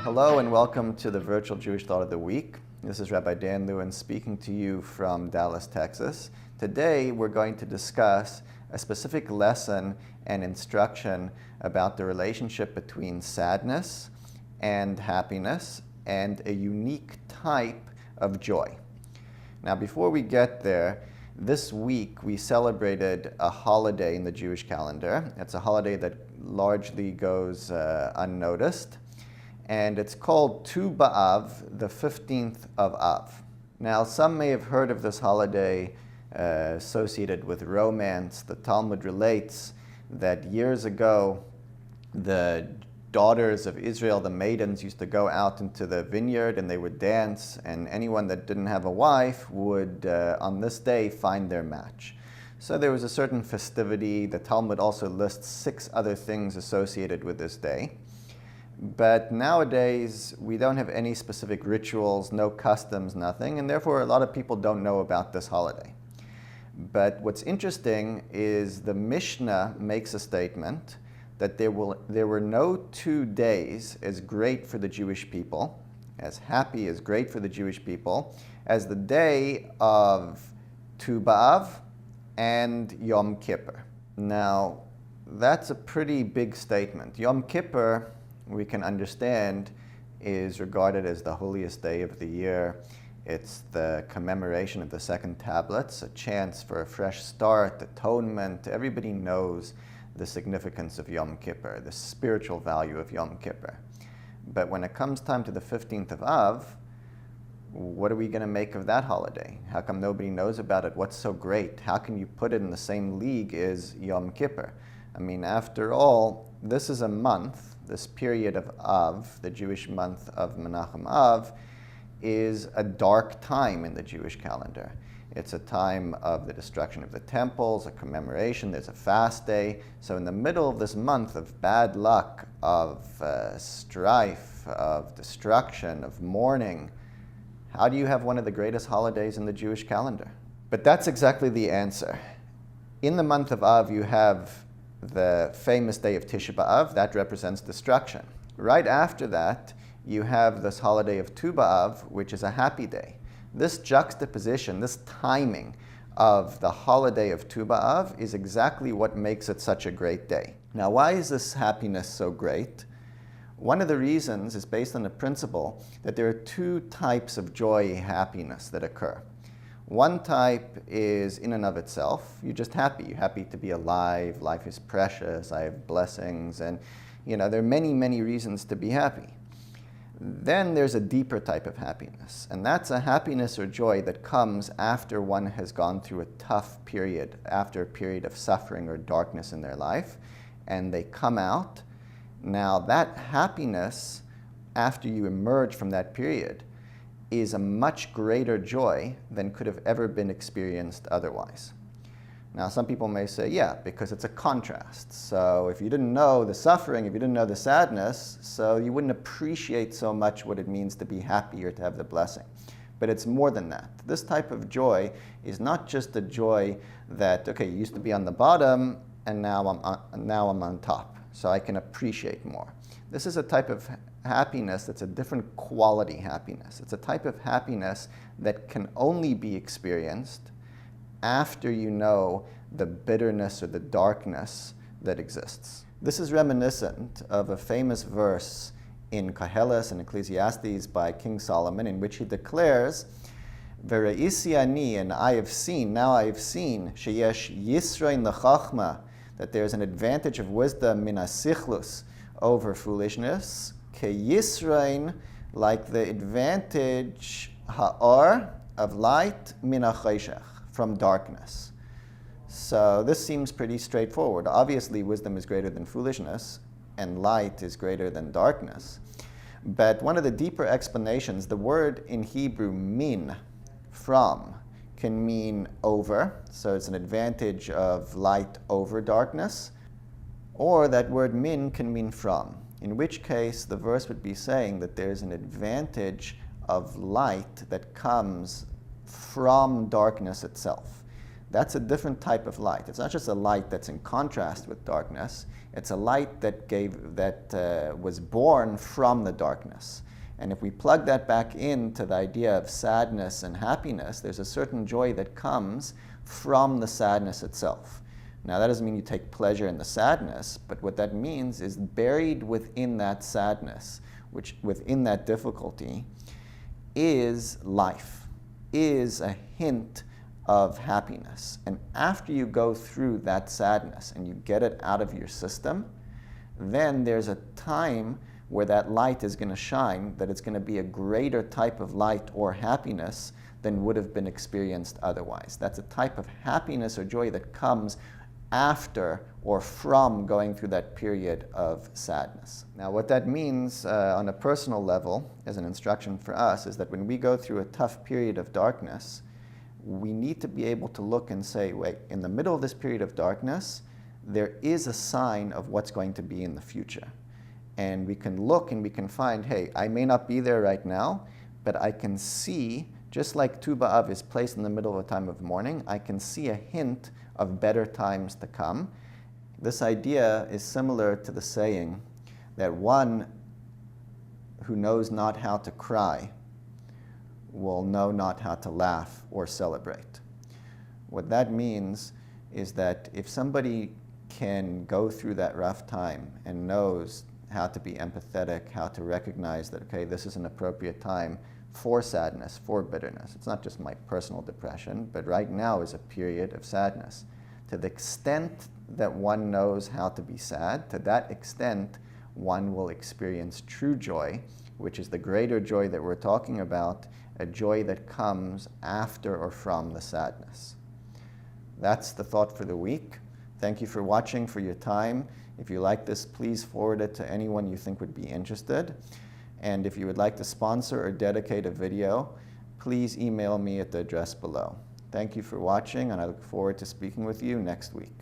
Hello and welcome to the Virtual Jewish Thought of the Week. This is Rabbi Dan Lewin speaking to you from Dallas, Texas. Today we're going to discuss a specific lesson and instruction about the relationship between sadness and happiness and a unique type of joy. Now before we get there, this week we celebrated a holiday in the Jewish calendar. It's a holiday that largely goes unnoticed. And it's called Tu B'Av, the 15th of Av. Now, some may have heard of this holiday associated with romance. The Talmud relates that years ago, the daughters of Israel, the maidens, used to go out into the vineyard and they would dance, and anyone that didn't have a wife would, on this day, find their match. So there was a certain festivity. The Talmud also lists 6 other things associated with this day. But nowadays, we don't have any specific rituals, no customs, nothing, and therefore a lot of people don't know about this holiday. But what's interesting is the Mishnah makes a statement that there were no 2 days as great for the Jewish people, as happy, as great for the Jewish people, as the day of Tu B'Av and Yom Kippur. Now, that's a pretty big statement. Yom Kippur, we can understand, is regarded as the holiest day of the year. It's the commemoration of the second tablets, a chance for a fresh start, atonement. Everybody knows the significance of Yom Kippur, the spiritual value of Yom Kippur. But when it comes time to the 15th of Av, what are we going to make of that holiday? How come nobody knows about it? What's so great? How can you put it in the same league as Yom Kippur? I mean, after all, this is a month. This period of Av, the Jewish month of Menachem Av, is a dark time in the Jewish calendar. It's a time of the destruction of the temples, a commemoration, there's a fast day. So in the middle of this month of bad luck, of strife, of destruction, of mourning, how do you have one of the greatest holidays in the Jewish calendar? But that's exactly the answer. In the month of Av, you have the famous day of Tisha B'Av, that represents destruction. Right after that, you have this holiday of Tu B'Av, which is a happy day. This juxtaposition, this timing of the holiday of Tu B'Av is exactly what makes it such a great day. Now, why is this happiness so great? One of the reasons is based on the principle that there are 2 types of joy, happiness that occur. One type is in and of itself, you're just happy. You're happy to be alive, life is precious, I have blessings, and there are many, many reasons to be happy. Then there's a deeper type of happiness, and that's a happiness or joy that comes after one has gone through a tough period, after a period of suffering or darkness in their life, and they come out. Now that happiness, after you emerge from that period, is a much greater joy than could have ever been experienced otherwise. Now, some people may say, yeah, because it's a contrast. So if you didn't know the suffering, if you didn't know the sadness, so you wouldn't appreciate so much what it means to be happy or to have the blessing. But it's more than that. This type of joy is not just a joy that, okay, you used to be on the bottom, and now I'm on top, so I can appreciate more. This is a type of happiness that's a different quality happiness. It's a type of happiness that can only be experienced after you know the bitterness or the darkness that exists. This is reminiscent of a famous verse in Koheles and Ecclesiastes by King Solomon, in which he declares, Vereisi ani, and I have seen, sheyesh yisrain lechachma, that there's an advantage of wisdom min hasichlus over foolishness, ke yisrain, like the advantage ha'or of light min ha'chayshech, from darkness. So this seems pretty straightforward. Obviously, wisdom is greater than foolishness, and light is greater than darkness. But one of the deeper explanations, the word in Hebrew min, from, can mean over, so it's an advantage of light over darkness, or that word min can mean from, in which case the verse would be saying that there's an advantage of light that comes from darkness itself. That's a different type of light. It's not just a light that's in contrast with darkness. It's a light that was born from the darkness. And if we plug that back into the idea of sadness and happiness, there's a certain joy that comes from the sadness itself. Now, that doesn't mean you take pleasure in the sadness, but what that means is buried within that sadness, which within that difficulty, is life, is a hint of happiness. And after you go through that sadness and you get it out of your system, then there's a time where that light is going to shine, that it's going to be a greater type of light or happiness than would have been experienced otherwise. That's a type of happiness or joy that comes after or from going through that period of sadness. Now, what that means on a personal level, as an instruction for us, is that when we go through a tough period of darkness, we need to be able to look and say, wait, in the middle of this period of darkness, there is a sign of what's going to be in the future. And we can look and we can find, hey, I may not be there right now, but I can see, just like Tu B'Av is placed in the middle of a time of mourning, I can see a hint of better times to come. This idea is similar to the saying that one who knows not how to cry will know not how to laugh or celebrate. What that means is that if somebody can go through that rough time and knows how to be empathetic, how to recognize that, okay, this is an appropriate time for sadness, for bitterness. It's not just my personal depression, but right now is a period of sadness. To the extent that one knows how to be sad, to that extent, one will experience true joy, which is the greater joy that we're talking about, a joy that comes after or from the sadness. That's the thought for the week. Thank you for watching, for your time. If you like this, please forward it to anyone you think would be interested. And if you would like to sponsor or dedicate a video, please email me at the address below. Thank you for watching, and I look forward to speaking with you next week.